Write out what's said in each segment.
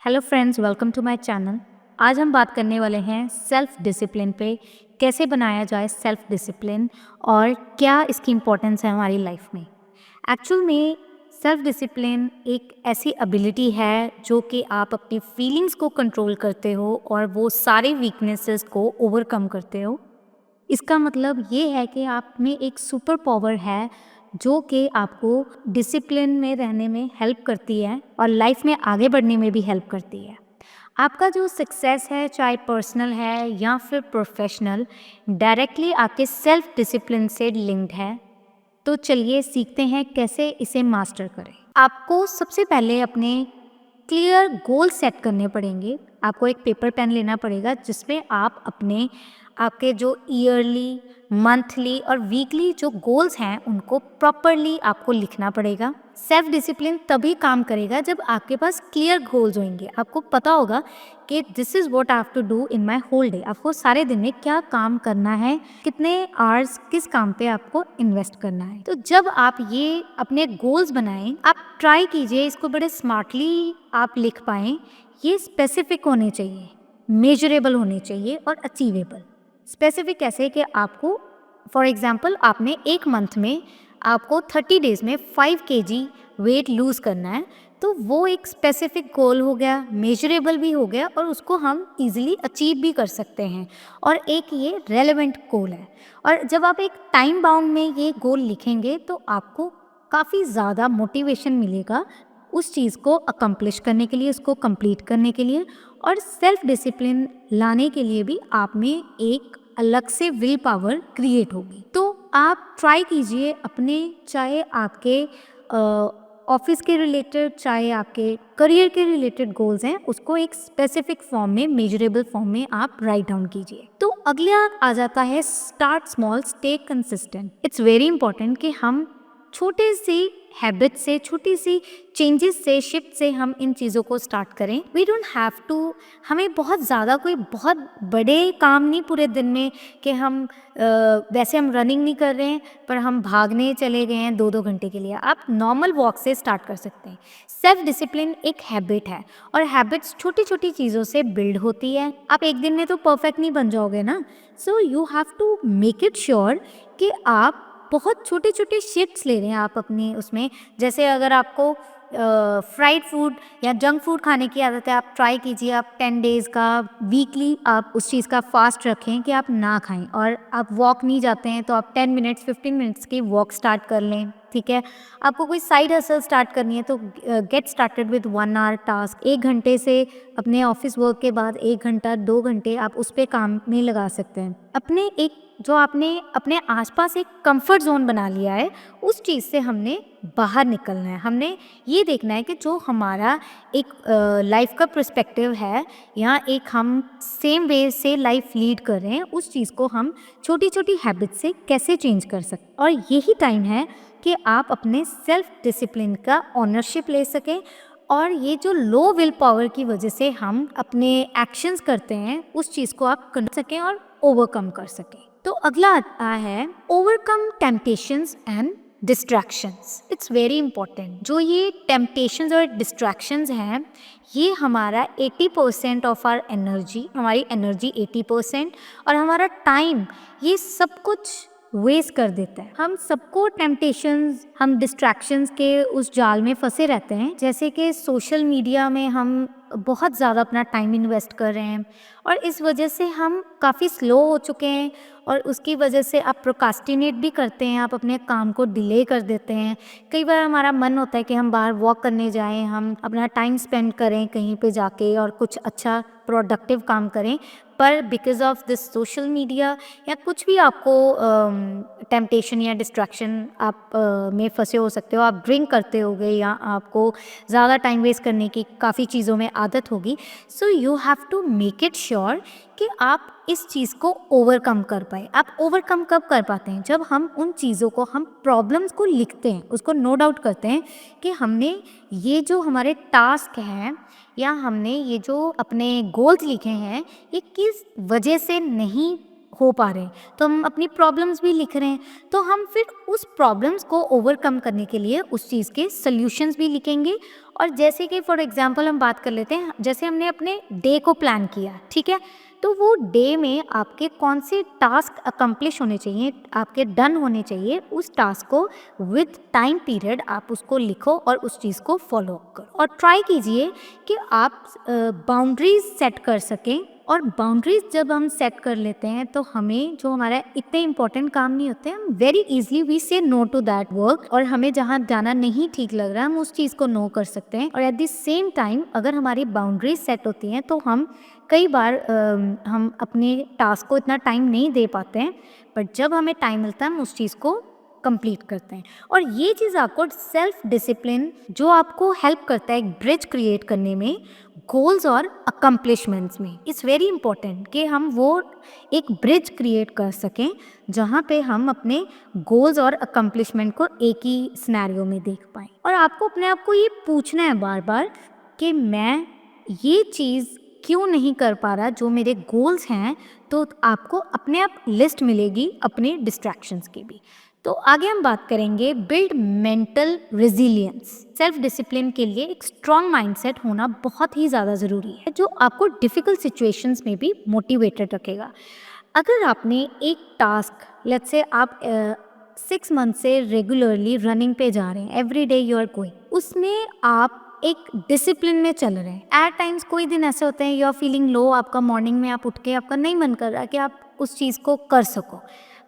Hello friends, welcome to my channel. आज हम बात करने वाले हैं सेल्फ डिसिप्लिन पे। कैसे बनाया जाए सेल्फ डिसिप्लिन और क्या इसकी इम्पोर्टेंस है हमारी लाइफ में। एक्चुअल में सेल्फ डिसिप्लिन एक ऐसी एबिलिटी है जो कि आप अपनी फीलिंग्स को कंट्रोल करते हो और वो सारे वीकनेसेस को ओवरकम करते हो। इसका मतलब ये है कि आप में एक सुपर पावर है जो कि आपको डिसिप्लिन में रहने में हेल्प करती है और लाइफ में आगे बढ़ने में भी हेल्प करती है। आपका जो सक्सेस है, चाहे पर्सनल है या फिर प्रोफेशनल, डायरेक्टली आपके सेल्फ डिसिप्लिन से लिंक्ड है। तो चलिए सीखते हैं कैसे इसे मास्टर करें। आपको सबसे पहले अपने क्लियर गोल सेट करने पड़ेंगे। आपको एक पेपर पेन लेना पड़ेगा जिसमें आप आपके जो ईयरली, मंथली और वीकली जो गोल्स हैं उनको प्रॉपरली आपको लिखना पड़ेगा। सेल्फ डिसिप्लिन तभी काम करेगा जब आपके पास क्लियर गोल्स होंगे। आपको पता होगा कि this is what I have to do in my whole day. आपको सारे दिन में क्या काम करना है, कितने आवर्स किस काम पे आपको इन्वेस्ट करना है। तो जब आप ये अपने गोल्स बनाएं, आप ट्राई कीजिए इसको बड़े स्मार्टली आप लिख पाएं। ये स्पेसिफिक होने चाहिए, मेजरेबल होने चाहिए और अचीवेबल। स्पेसिफिक कैसे कि आपको फॉर एग्जांपल आपने एक मंथ में आपको 30 डेज में 5 kg वेट लूज़ करना है, तो वो एक स्पेसिफिक गोल हो गया, मेजरेबल भी हो गया और उसको हम इजीली अचीव भी कर सकते हैं और एक ये रेलेवेंट गोल है। और जब आप एक टाइम बाउंड में ये गोल लिखेंगे तो आपको काफ़ी ज़्यादा मोटिवेशन मिलेगा उस चीज़ को अकम्प्लिश करने के लिए, उसको कंप्लीट करने के लिए। और सेल्फ डिसिप्लिन लाने के लिए भी आप में एक अलग से विल पावर क्रिएट होगी। तो आप ट्राई कीजिए अपने, चाहे आपके ऑफिस के रिलेटेड, चाहे आपके करियर के रिलेटेड गोल्स हैं, उसको एक स्पेसिफिक फॉर्म में, मेजरेबल फॉर्म में आप राइट डाउन कीजिए। तो अगला आ जाता है start small, stay consistent. It's very important कि हम छोटे सी हैबिट से, छोटी सी चेंजेस से, शिफ्ट से हम इन चीज़ों को स्टार्ट करें। वी डोंट हैव टू, हमें बहुत ज़्यादा कोई बहुत बड़े काम नहीं पूरे दिन में कि हम वैसे हम रनिंग नहीं कर रहे हैं पर हम भागने चले गए हैं 2-2 घंटे के लिए। आप नॉर्मल वॉक से स्टार्ट कर सकते हैं। सेल्फ डिसिप्लिन एक हैबिट है और हैबिट्स छोटी छोटी चीज़ों से बिल्ड होती है। आप एक दिन में तो परफेक्ट नहीं बन जाओगे ना। So you have to make it sure कि आप बहुत छोटे छोटे शिफ्ट्स ले रहे हैं आप अपनी उसमें। जैसे अगर आपको फ्राइड फूड या जंक फूड खाने की आदत है, आप ट्राई कीजिए आप 10 डेज़ का, वीकली आप उस चीज़ का फास्ट रखें कि आप ना खाएं। और आप वॉक नहीं जाते हैं तो आप 10 मिनट्स 15 मिनट्स की वॉक स्टार्ट कर लें, ठीक है। आपको कोई साइड हसल स्टार्ट करनी है तो get started with 1 hour task. 1 घंटे से अपने ऑफिस वर्क के बाद 1 घंटा 2 घंटे आप उस पर काम में लगा सकते हैं। अपने एक जो आपने अपने आसपास एक कंफर्ट जोन बना लिया है, उस चीज़ से हमने बाहर निकलना है। हमने ये देखना है कि जो हमारा एक लाइफ का पर्सपेक्टिव है या एक हम सेम वे से लाइफ लीड कर रहे हैं, उस चीज़ को हम छोटी छोटी हैबिट से कैसे चेंज कर सकते। और यही टाइम है कि आप अपने सेल्फ डिसिप्लिन का ऑनरशिप ले सकें और ये जो लो विल पावर की वजह से हम अपने एक्शंस करते हैं, उस चीज़ को आप कर सकें और ओवरकम कर सकें। तो अगला आता है overcome temptations and distractions. It's very important. जो ये टेम्पटेशंस और डिस्ट्रैक्शंस हैं, ये हमारा 80% ऑफ आवर एनर्जी, हमारी एनर्जी 80% और हमारा टाइम, ये सब कुछ वेस्ट कर देता है। हम सबको टेम्पटेशंस, हम डिस्ट्रैक्शंस के उस जाल में फंसे रहते हैं। जैसे कि सोशल मीडिया में हम बहुत ज़्यादा अपना टाइम इन्वेस्ट कर रहे हैं और इस वजह से हम काफ़ी स्लो हो चुके हैं और उसकी वजह से आप प्रोकास्टिनेट भी करते हैं, आप अपने काम को डिले कर देते हैं। कई बार हमारा मन होता है कि हम बाहर वॉक करने जाएं, हम अपना टाइम स्पेंड करें कहीं पे जाके और कुछ अच्छा प्रोडक्टिव काम करें, पर because of this social media या कुछ भी आपको टेम्पटेशन या डिस्ट्रैक्शन आप में फंसे हो सकते हो। आप ड्रिंक करते होगे या आपको ज़्यादा टाइम वेस्ट करने की काफ़ी चीज़ों में आदत होगी। So you have to make it sure कि आप इस चीज़ को ओवरकम कर पाए। आप ओवरकम कब कर पाते हैं? जब हम उन चीज़ों को, हम प्रॉब्लम्स को लिखते हैं, उसको नोट आउट करते हैं कि हमने ये जो हमारे टास्क हैं या हमने ये जो अपने गोल्स लिखे हैं, ये किस वजह से नहीं हो पा रहे हैं, तो हम अपनी प्रॉब्लम्स भी लिख रहे हैं, तो हम फिर उस प्रॉब्लम्स को ओवरकम करने के लिए उस चीज़ के सॉल्यूशंस भी लिखेंगे। और जैसे कि फॉर एग्जांपल हम बात कर लेते हैं, जैसे हमने अपने डे को प्लान किया, ठीक है, तो वो डे में आपके कौन से टास्क अकम्प्लिश होने चाहिए, आपके डन होने चाहिए, उस टास्क को विद टाइम पीरियड आप उसको लिखो और उस चीज़ को फॉलो करो। और ट्राई कीजिए कि आप बाउंड्रीज सेट कर सकें। और बाउंड्रीज जब हम सेट कर लेते हैं तो हमें जो हमारा इतने इंपॉर्टेंट काम नहीं होते, हम वेरी इजीली वी से नो टू दैट वर्क, और हमें जहाँ जाना नहीं ठीक लग रहा है हम उस चीज़ को नो कर सकते हैं। और एट द सेम टाइम अगर हमारी बाउंड्रीज सेट होती हैं तो हम कई बार हम अपने टास्क को इतना टाइम नहीं दे पाते हैं, बट जब हमें टाइम मिलता है हम उस चीज़ को कंप्लीट करते हैं। और ये चीज़ आपको सेल्फ डिसिप्लिन जो आपको हेल्प करता है एक ब्रिज क्रिएट करने में गोल्स और अकम्प्लिशमेंट्स में। इट्स वेरी इंपॉर्टेंट कि हम वो एक ब्रिज क्रिएट कर सकें जहाँ पे हम अपने गोल्स और अकम्प्लिशमेंट को एक ही सिनेरियो में देख पाएँ। और आपको अपने आप को ये पूछना है बार बार कि मैं ये चीज़ क्यों नहीं कर पा रहा जो मेरे गोल्स हैं, तो आपको अपने आप लिस्ट मिलेगी अपने डिस्ट्रैक्शंस की भी। तो आगे हम बात करेंगे build mental resilience. Self discipline के लिए एक स्ट्रॉन्ग माइंडसेट होना बहुत ही ज़्यादा ज़रूरी है जो आपको डिफ़िकल्ट सिचुएशंस में भी मोटिवेटेड रखेगा। अगर आपने एक टास्क, लेट्स से आप 6 मंथ से रेगुलरली रनिंग पे जा रहे हैं, every day you are going, उसमें आप एक डिसिप्लिन में चल रहे हैं। एट टाइम्स कोई दिन ऐसे होते हैं यू आर फीलिंग लो, आपका मॉर्निंग में आप उठ के आपका नहीं मन कर रहा कि आप उस चीज़ को कर सको,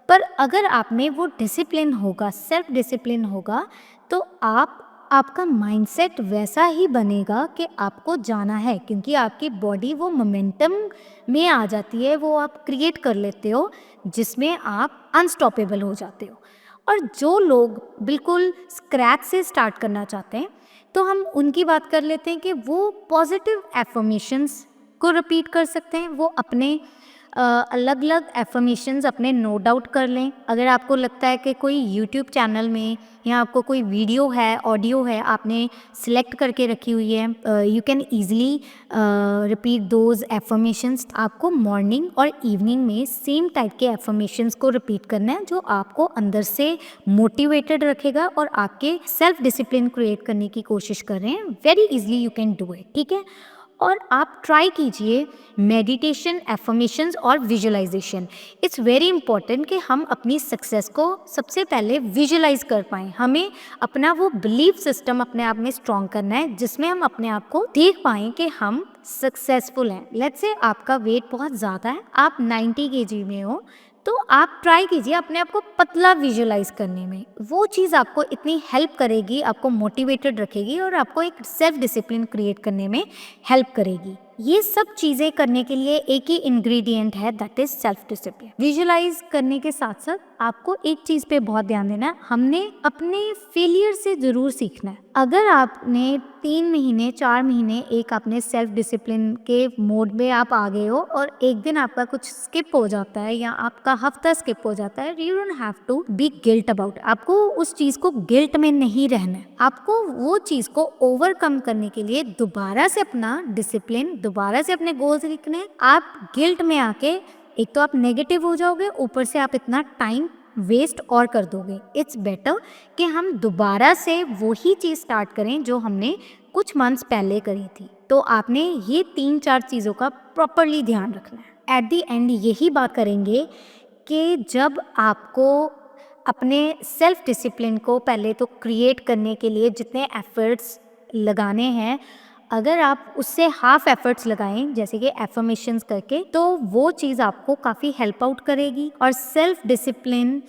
पर अगर आप में वो डिसिप्लिन होगा, सेल्फ डिसिप्लिन होगा, तो आपका माइंडसेट वैसा ही बनेगा कि आपको जाना है, क्योंकि आपकी बॉडी वो मोमेंटम में आ जाती है, वो आप क्रिएट कर लेते हो जिसमें आप अनस्टॉपेबल हो जाते हो। और जो लोग बिल्कुल स्क्रैच से स्टार्ट करना चाहते हैं तो हम उनकी बात कर लेते हैं कि वो पॉजिटिव एफर्मेशंस को रिपीट कर सकते हैं। वो अपने अलग अलग एफर्मेशंस अपने नोट आउट कर लें। अगर आपको लगता है कि कोई यूट्यूब चैनल में या आपको कोई वीडियो है, ऑडियो है, आपने सिलेक्ट करके रखी हुई है, you can easily repeat those affirmations. आपको मॉर्निंग और इवनिंग में सेम टाइप के एफर्मेशंस को रिपीट करना है जो आपको अंदर से मोटिवेटेड रखेगा और आपके सेल्फ डिसिप्लिन क्रिएट करने की कोशिश कर रहे हैं। Very easily you can do it, ठीक है। और आप ट्राई कीजिए मेडिटेशन, एफर्मेशंस और विजुअलाइजेशन। इट्स वेरी इंपॉर्टेंट कि हम अपनी सक्सेस को सबसे पहले विजुअलाइज कर पाएँ। हमें अपना वो बिलीफ सिस्टम अपने आप में स्ट्रॉन्ग करना है जिसमें हम अपने आप को देख पाएँ कि हम सक्सेसफुल हैं। लेट्स से आपका वेट बहुत ज़्यादा है, आप 90 केजी में हो, तो आप ट्राई कीजिए अपने आप को पतला विजुअलाइज करने में। वो चीज़ आपको इतनी हेल्प करेगी, आपको मोटिवेटेड रखेगी और आपको एक सेल्फ डिसिप्लिन क्रिएट करने में हेल्प करेगी। ये सब चीज़ें करने के लिए एक ही इंग्रेडिएंट है, that is self discipline. Visualise करने के साथ साथ आपको एक चीज़ पे बहुत ध्यान देना है, हमने अपने फेलियर से ज़रूर सीखना है। अगर आपने 3 महीने 4 महीने एक आपने सेल्फ डिसिप्लिन के मोड में आप आ गए हो और एक दिन आपका कुछ स्किप हो जाता है या आपका हफ्ता स्किप हो जाता है, you don't have to be guilt about. आपको उस चीज़ को गिल्ट में नहीं रहना है। आपको वो चीज़ को ओवरकम करने के लिए दोबारा से अपना डिसिप्लिन, दोबारा से अपने गोल्स लिखने हैं। आप गिल्ट में आके एक तो आप नेगेटिव हो जाओगे, ऊपर से आप इतना टाइम वेस्ट और कर दोगे। इट्स बेटर कि हम दोबारा से वही चीज़ स्टार्ट करें जो हमने कुछ मंथ्स पहले करी थी। तो आपने ये 3-4 चीज़ों का प्रॉपरली ध्यान रखना है। एट दी एंड यही बात करेंगे कि जब आपको अपने सेल्फ डिसिप्लिन को पहले तो क्रिएट करने के लिए जितने एफर्ट्स लगाने हैं, अगर आप उससे हाफ एफर्ट्स लगाएं जैसे कि एफर्मेशंस करके, तो वो चीज़ आपको काफ़ी हेल्प आउट करेगी। और सेल्फ डिसिप्लिन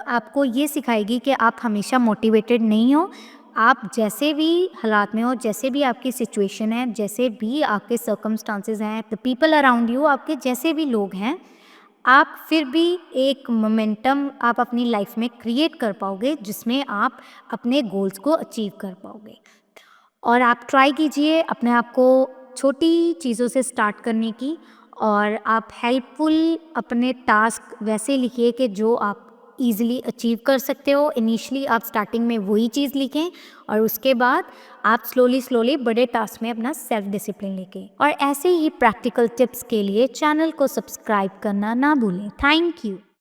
आपको ये सिखाएगी कि आप हमेशा मोटिवेटेड नहीं हो। आप जैसे भी हालात में हो, जैसे भी आपकी सिचुएशन है, जैसे भी आपके सर्कमस्टांसेस हैं, द पीपल अराउंड यू, आपके जैसे भी लोग हैं, आप फिर भी एक मोमेंटम आप अपनी लाइफ में क्रिएट कर पाओगे जिसमें आप अपने गोल्स को अचीव कर पाओगे। और आप ट्राई कीजिए अपने आप को छोटी चीज़ों से स्टार्ट करने की, और आप हेल्पफुल अपने टास्क वैसे लिखिए कि जो आप ईज़िली अचीव कर सकते हो। इनिशियली आप स्टार्टिंग में वही चीज़ लिखें और उसके बाद आप स्लोली बड़े टास्क में अपना सेल्फ डिसिप्लिन लेके, और ऐसे ही प्रैक्टिकल टिप्स के लिए चैनल को सब्सक्राइब करना ना भूलें। Thank you.